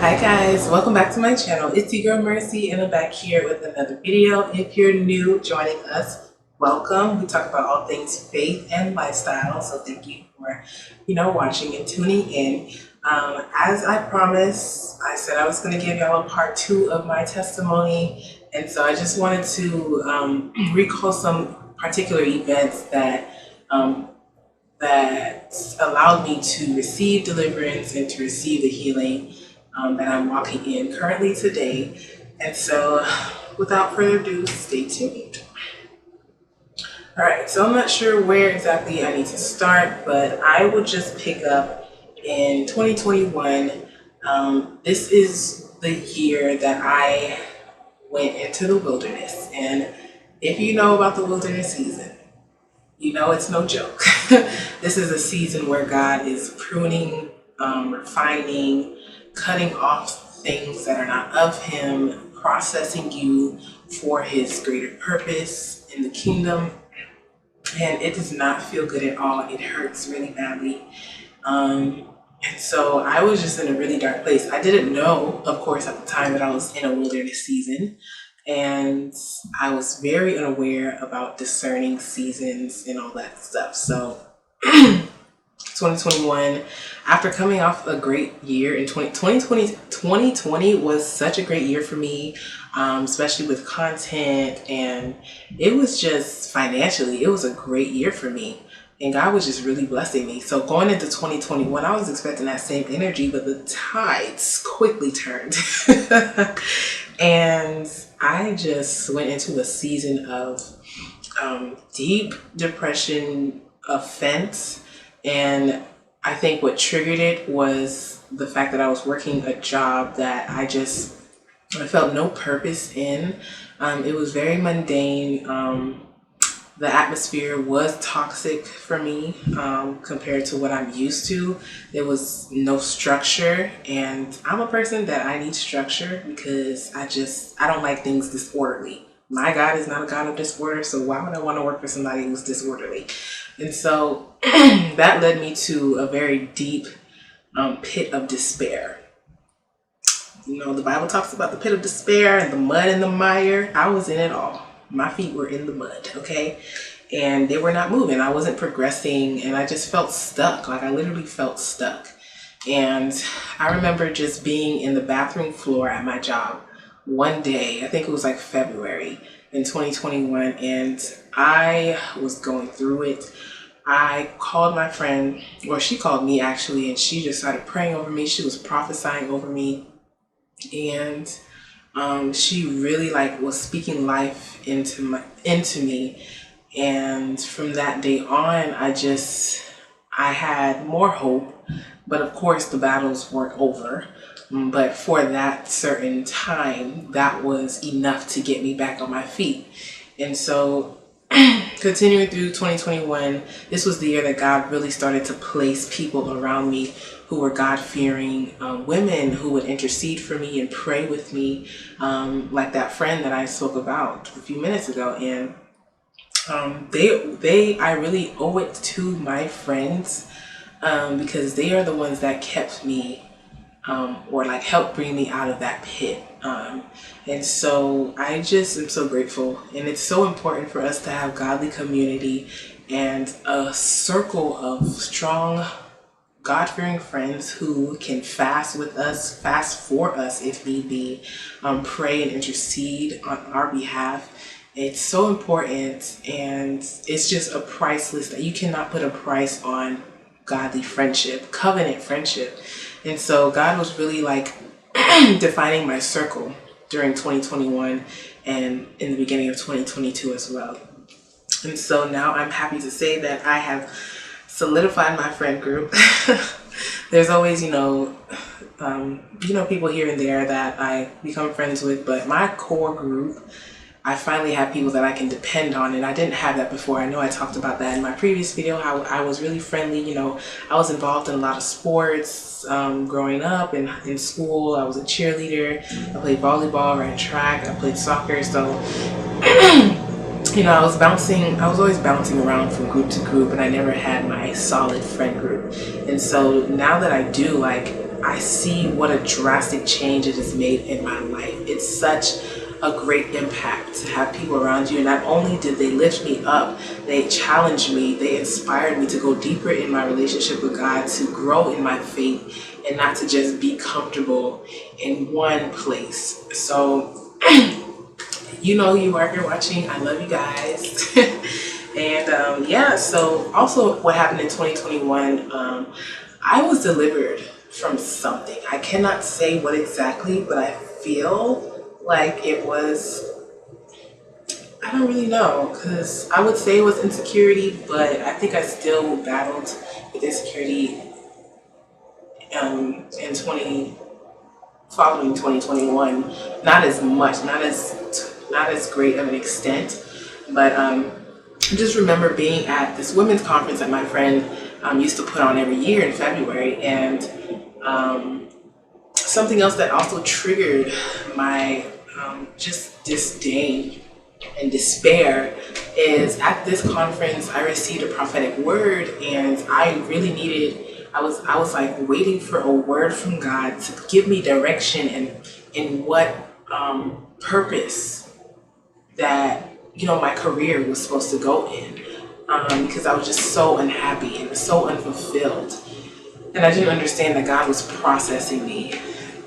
Hi guys, welcome back to my channel. It's your girl Mercy and I'm back here with another video. If you're new joining us, welcome. We talk about all things faith and lifestyle, so thank you for watching and tuning in. As I promised, I said I was going to give y'all a part 2 of my testimony, and so I just wanted to recall some particular events that allowed me to receive deliverance and to receive the healing that I'm walking in currently today. And so without further ado, stay tuned. All right, so I'm not sure where exactly I need to start, but I will just pick up in 2021. This is the year that I went into the wilderness. And if you know about the wilderness season, you know it's no joke. This is a season where God is pruning, refining, cutting off things that are not of Him, processing you for His greater purpose in the kingdom. And it does not feel good at all. It hurts really badly. And so I was just in a really dark place. I didn't know, of course, at the time that I was in a wilderness season. And I was very unaware about discerning seasons and all that stuff. So 2021, after coming off a great year in 2020 was such a great year for me, especially with content, and it was just financially, it was a great year for me. And God was just really blessing me. So going into 2021, I was expecting that same energy, but the tides quickly turned. And I just went into a season of deep depression, offense. And I think what triggered it was the fact that I was working a job that I felt no purpose in. It was very mundane. The atmosphere was toxic for me compared to what I'm used to. There was no structure, and I'm a person that I need structure because I don't like things disorderly. My God is not a God of disorder, so why would I want to work for somebody who's disorderly? And so that led me to a very deep pit of despair. You know, the Bible talks about the pit of despair and the mud and the mire. I was in it all. My feet were in the mud, okay? And they were not moving. I wasn't progressing, and I just felt stuck. Like, I literally felt stuck. And I remember just being in the bathroom floor at my job one day, I think it was like February in 2021, and I was going through it. I called my friend, or she called me actually, and she just started praying over me. She was prophesying over me, and she really was speaking life into me. And from that day on, I had more hope. But of course the battles weren't over. But for that certain time, that was enough to get me back on my feet. And so continuing through 2021, this was the year that God really started to place people around me who were God-fearing women who would intercede for me and pray with me, like that friend that I spoke about a few minutes ago. And I really owe it to my friends because they are the ones that kept me or helped bring me out of that pit. And so I just am so grateful. And it's so important for us to have godly community and a circle of strong, God-fearing friends who can fast with us, fast for us if need be, pray and intercede on our behalf. It's so important, and it's just a priceless that you cannot put a price on godly friendship, covenant friendship. And so God was really defining my circle during 2021 and in the beginning of 2022 as well. And so now I'm happy to say that I have solidified my friend group. There's always, people here and there that I become friends with, but my core group, I finally have people that I can depend on, and I didn't have that before. I know I talked about that in my previous video, how I was really friendly. I was involved in a lot of sports growing up and in school. I was a cheerleader. I played volleyball, ran track, I played soccer. So I was always bouncing around from group to group, and I never had my solid friend group. And so now that I do, I see what a drastic change it has made in my life. It's such a great impact to have people around you. And not only did they lift me up, they challenged me, they inspired me to go deeper in my relationship with God, to grow in my faith, and not to just be comfortable in one place. So, you know, you are here watching. I love you guys. And yeah, so also what happened in 2021, I was delivered from something. I cannot say what exactly, but I feel like it was, I don't really know, because I would say it was insecurity, but I think I still battled with insecurity in following 2021. Not as much, not as great of an extent, but I just remember being at this women's conference that my friend used to put on every year in February, and something else that also triggered my just disdain and despair is at this conference I received a prophetic word, and I really needed, I was like waiting for a word from God to give me direction and in what purpose that, you know, my career was supposed to go in, because I was just so unhappy and so unfulfilled, and I didn't understand that God was processing me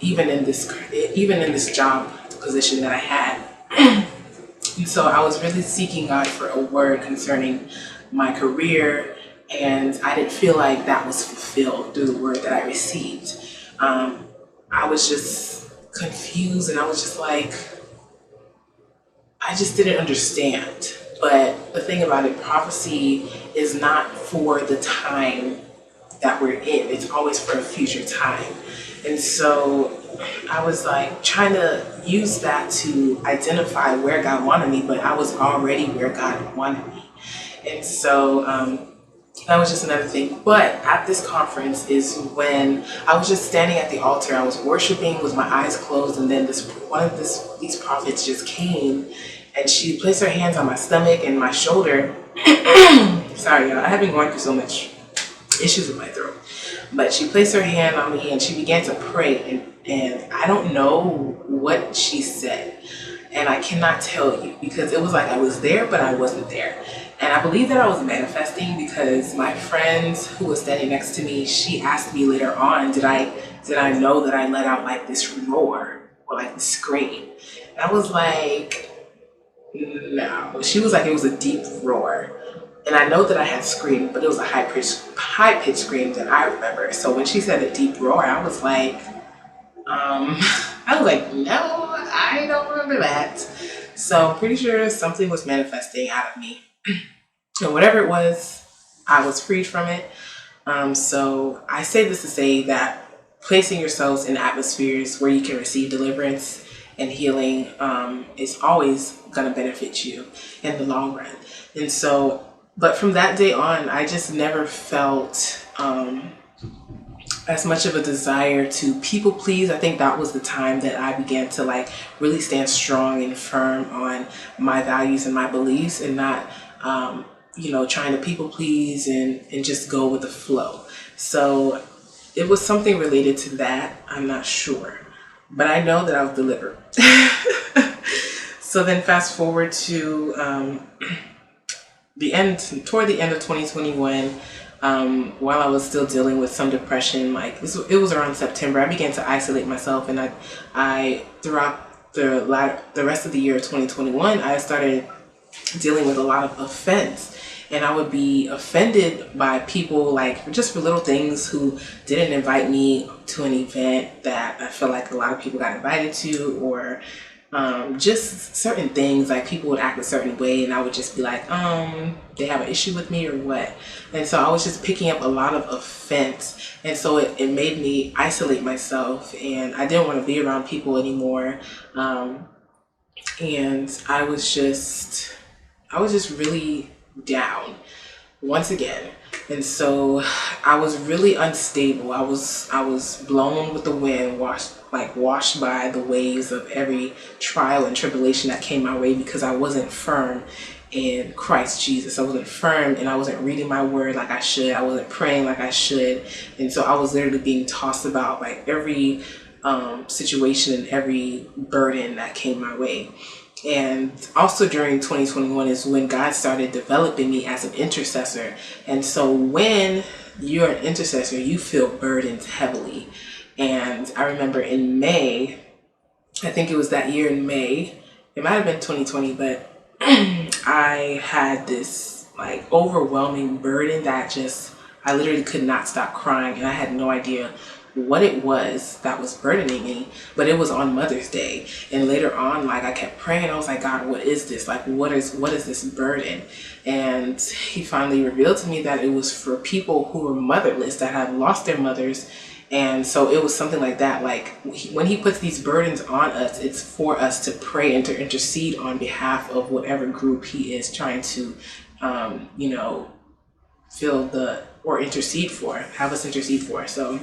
even in this job position that I had. And so I was really seeking God for a word concerning my career, and I didn't feel like that was fulfilled through the word that I received. I was just confused, and I was just like, I just didn't understand. But the thing about it, prophecy is not for the time that we're in. It's always for a future time. And so I was like trying to use that to identify where God wanted me, but I was already where God wanted me. And so that was just another thing. But at this conference is when I was just standing at the altar. I was worshiping with my eyes closed, and then these prophets just came, and she placed her hands on my stomach and my shoulder. Sorry, y'all, I have been going through so much issues with my throat. But she placed her hand on me and she began to pray, and I don't know what she said, and I cannot tell you, because it was like I was there but I wasn't there. And I believe that I was manifesting, because my friend who was standing next to me, she asked me later on, did I know that I let out like this roar or like this scream? And I was like, no. She was like, it was a deep roar. And I know that I had screamed, but it was a high-pitched scream that I remember. So when she said a deep roar, I was like, no, I don't remember that. So I'm pretty sure something was manifesting out of me. And whatever it was, I was freed from it. So I say this to say that placing yourselves in atmospheres where you can receive deliverance and healing is always going to benefit you in the long run. And so, but from that day on, I just never felt as much of a desire to people please. I think that was the time that I began to like really stand strong and firm on my values and my beliefs, and not, trying to people please and just go with the flow. So it was something related to that. I'm not sure, but I know that I was delivered. So then fast forward to toward the end of 2021, while I was still dealing with some depression, like it was around September, I began to isolate myself, and I throughout the rest of the year of 2021, I started dealing with a lot of offense. And I would be offended by people, like just for little things, who didn't invite me to an event that I feel like a lot of people got invited to, or just certain things, like people would act a certain way, and I would just be like, they have an issue with me or what? And so I was just picking up a lot of offense, and so it made me isolate myself, and I didn't want to be around people anymore. And I was just really down once again. And so I was really unstable. I was blown with the wind, washed by the waves of every trial and tribulation that came my way, because I wasn't firm in Christ Jesus. I wasn't firm, and I wasn't reading my word like I should. I wasn't praying like I should. And so I was literally being tossed about by every situation and every burden that came my way. And also during 2021 is when God started developing me as an intercessor. And so when you're an intercessor, you feel burdened heavily. And I remember in May, I think it was that year in May, it might have been 2020, but I had this like overwhelming burden that just, I literally could not stop crying, and I had no idea what it was that was burdening me. But it was on Mother's Day, and later on, like, I kept praying. I was like, God, what is this? Like, what is this burden? And he finally revealed to me that it was for people who were motherless, that had lost their mothers. And so it was something like that. Like, when he puts these burdens on us, it's for us to pray and to intercede on behalf of whatever group he is trying to, intercede for, have us intercede for. So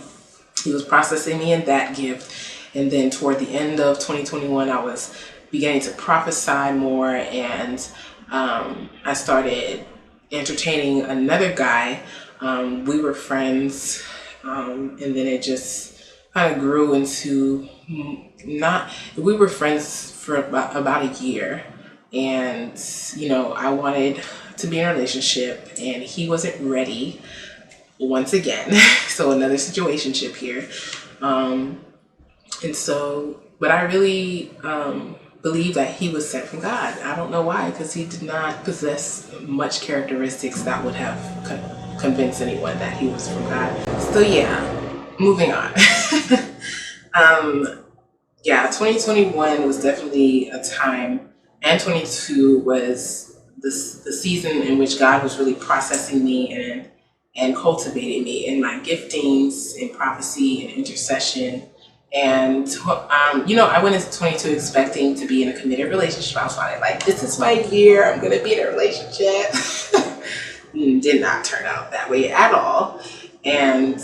he was processing me in that gift. And then toward the end of 2021, I was beginning to prophesy more, and I started entertaining another guy. We were friends. And then it just kind of grew into we were friends for about a year. And, I wanted to be in a relationship, and he wasn't ready once again. So another situationship here. But I really believe that he was sent from God. I don't know why, because he did not possess much characteristics that would have convince anyone that he was from God. So yeah, moving on. 2021 was definitely a time, and 22 was the season in which God was really processing me and cultivating me in my giftings, in prophecy and intercession. And I went into 22 expecting to be in a committed relationship. I was probably like, this is my year, I'm gonna be in a relationship. Did not turn out that way at all. And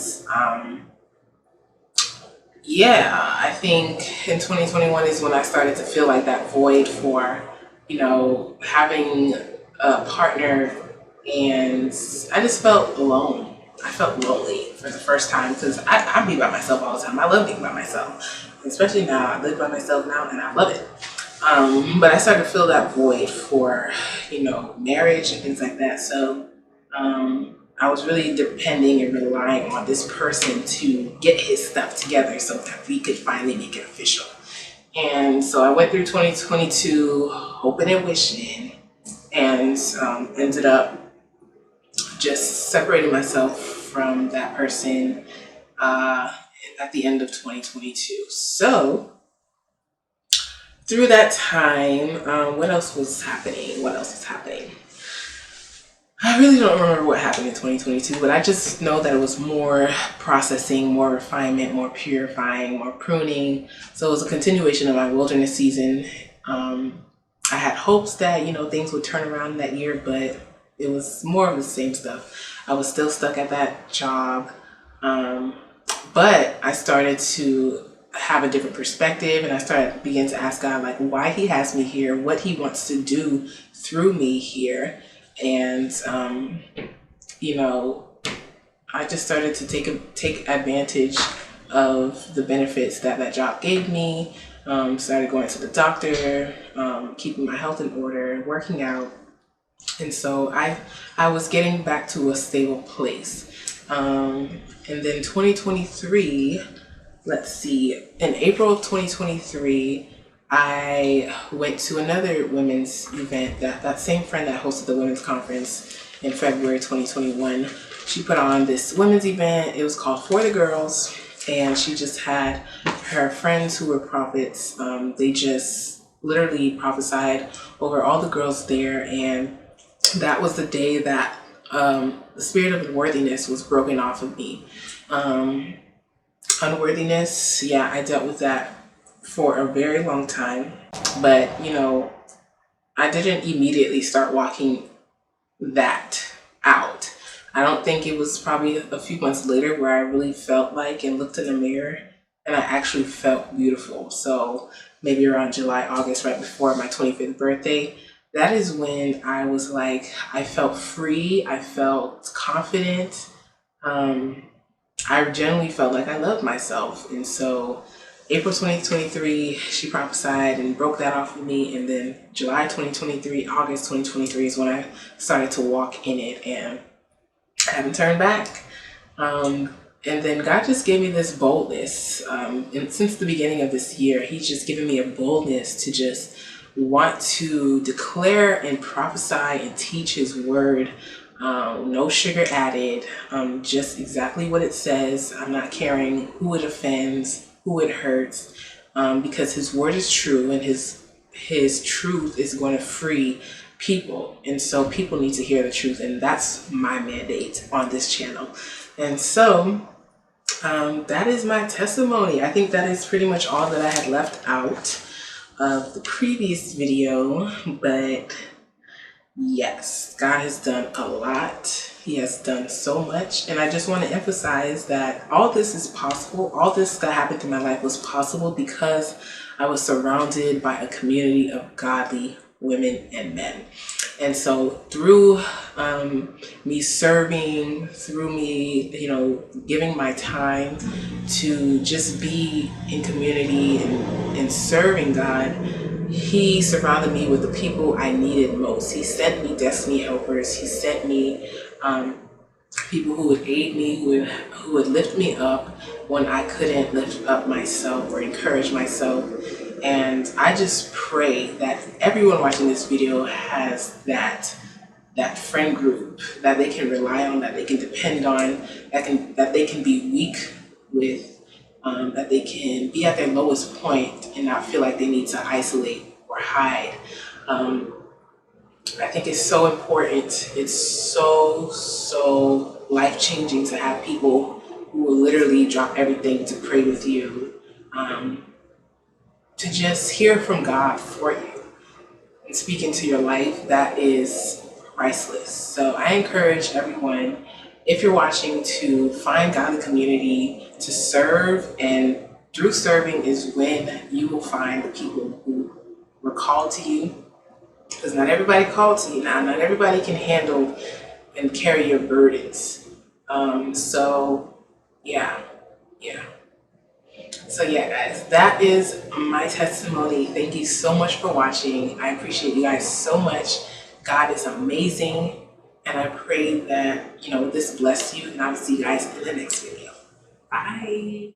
I think in 2021 is when I started to feel like that void for, having a partner, and I just felt alone. I felt lonely for the first time, because I be by myself all the time. I love being by myself, especially now. I live by myself now, and I love it. But I started to feel that void for, marriage and things like that. So I was really depending and relying on this person to get his stuff together so that we could finally make it official. And so I went through 2022 hoping and wishing, and ended up just separating myself from that person at the end of 2022. So through that time, what else was happening? I really don't remember what happened in 2022, but I just know that it was more processing, more refinement, more purifying, more pruning. So it was a continuation of my wilderness season. I had hopes that, things would turn around that year, but it was more of the same stuff. I was still stuck at that job. But I started to have a different perspective, and I started begin to ask God, like, why he has me here, what he wants to do through me here. And, I just started to take advantage of the benefits that job gave me. Started going to the doctor, keeping my health in order, working out. And so I was getting back to a stable place. And then 2023, in April of 2023, I went to another women's event. That same friend that hosted the women's conference in February 2021, she put on this women's event. It was called For the Girls, and she just had her friends who were prophets. They just literally prophesied over all the girls there, and that was the day that the spirit of unworthiness was broken off of me. Unworthiness, I dealt with that for a very long time, but I didn't immediately start walking that out. I don't think it was probably a few months later where I really felt like and looked in the mirror and I actually felt beautiful. So maybe around July, August, right before my 25th birthday, that is when I was like, I felt free, I felt confident. Um, I generally felt like I loved myself. And so April 2023, she prophesied and broke that off of me. And then July 2023, August 2023 is when I started to walk in it, and I haven't turned back. And then God just gave me this boldness. And since the beginning of this year, He's just given me a boldness to just want to declare and prophesy and teach His word. No sugar added, just exactly what it says. I'm not caring who it offends, who it hurts, because His word is true, and His truth is going to free people. And so people need to hear the truth, and that's my mandate on this channel. And so that is my testimony. I think that is pretty much all that I had left out of the previous video, but yes, God has done a lot. He has done so much. And I just want to emphasize that all this is possible. All this that happened in my life was possible because I was surrounded by a community of godly women and men. And so through me serving, through me, giving my time to just be in community and serving God, He surrounded me with the people I needed most. He sent me destiny helpers. He sent me people who would aid me, who would lift me up when I couldn't lift up myself or encourage myself. And I just pray that everyone watching this video has that friend group that they can rely on, that they can depend on, that they can be weak with, that they can be at their lowest point and not feel like they need to isolate or hide. I think it's so important. It's so life-changing to have people who will literally drop everything to pray with you, to just hear from God for you and speak into your life. That is priceless. So I encourage everyone, if you're watching, to find godly community to serve, and through serving is when you will find the people who were called to you. Because not everybody called to you now. Not everybody can handle and carry your burdens. So yeah. So yeah, guys, that is my testimony. Thank you so much for watching. I appreciate you guys so much. God is amazing. And I pray that, this blessed you. And I'll see you guys in the next video. Bye.